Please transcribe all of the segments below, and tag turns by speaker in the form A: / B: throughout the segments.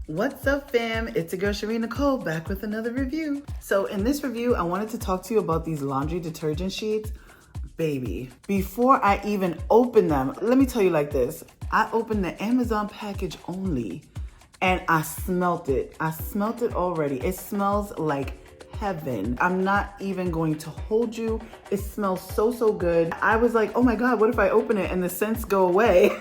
A: What's up, fam? It's your girl Sheree Nicole back with another review. So in this review, I wanted to talk to you about these laundry detergent sheets. Baby, before I even open them, let me tell you like this. I opened the Amazon package only and I smelt it. I smelt it already. It smells like heaven. I'm not even going to hold you. It smells so good. I was like, oh my God, what if I open it and the scents go away?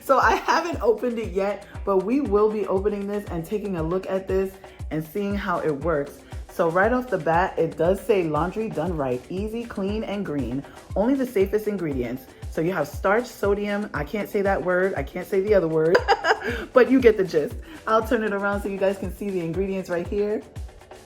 A: So I haven't opened it yet, but we will be opening this and taking a look at this and seeing how it works. So right off the bat, it does say laundry done right, easy, clean, and green. Only the safest ingredients. So you have starch, sodium. I can't say that word. I can't say the other word, but you get the gist. I'll turn it around so you guys can see the ingredients right here.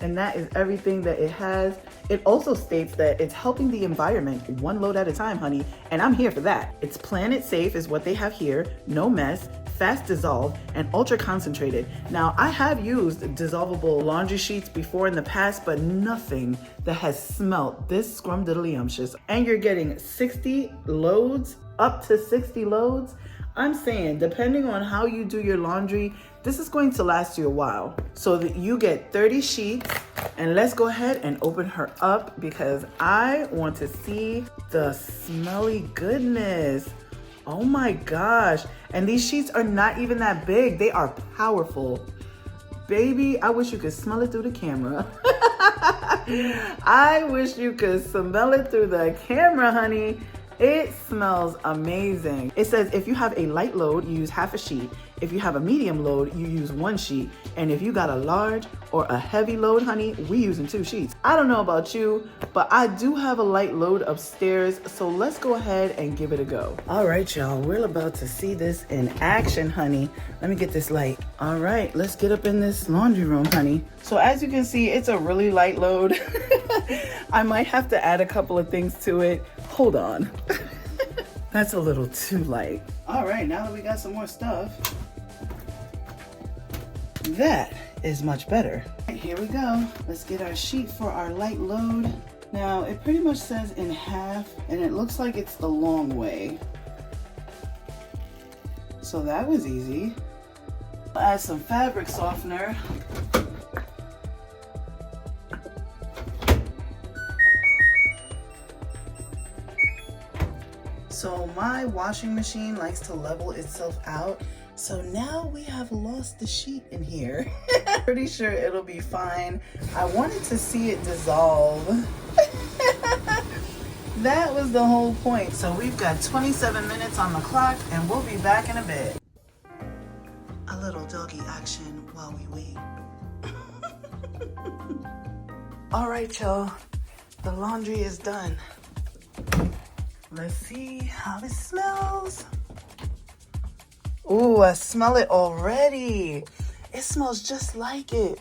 A: And that is everything that it has. It also states that it's helping the environment one load at a time, honey. And I'm here for that. It's planet safe is what they have here. No mess, fast dissolve, and ultra concentrated. Now, I have used dissolvable laundry sheets before in the past, but nothing that has smelt this scrumdiddlyumptious. And you're getting 60 loads, up to 60 loads. I'm saying, depending on how you do your laundry, this is going to last you a while. So that you get 30 sheets, and let's go ahead and open her up because I want to see the smelly goodness. Oh my gosh. And these sheets are not even that big. They are powerful. Baby, I wish you could smell it through the camera. I wish you could smell it through the camera, honey. It smells amazing. It says if you have a light load, you use half a sheet. If you have a medium load, you use 1 sheet. And if you got a large or a heavy load, honey, we using 2 sheets. I don't know about you, but I do have a light load upstairs. So let's go ahead and give it a go. All right, y'all, we're about to see this in action, honey. Let me get this light. All right, let's get up in this laundry room, honey. So as you can see, it's a really light load. I might have to add a couple of things to it. Hold on. That's a little too light. All right, now that we got some more stuff, that is much better. All right, here we go. Let's get our sheet for our light load. Now, it pretty much says in half, and it looks like it's the long way. So that was easy. I'll add some fabric softener. So my washing machine likes to level itself out. So now we have lost the sheet in here. Pretty sure it'll be fine. I wanted to see it dissolve. That was the whole point. So we've got 27 minutes on the clock and we'll be back in a bit. A little doggy action while we wait. All right, y'all. The laundry is done. Let's see how it smells. Ooh, I smell it already. It smells just like it.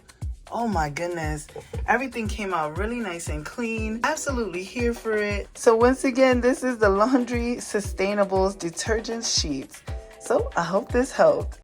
A: Oh my goodness. Everything came out really nice and clean. Absolutely here for it. So once again, this is the Laundry SUDSTAINABLES detergent sheets. So I hope this helped.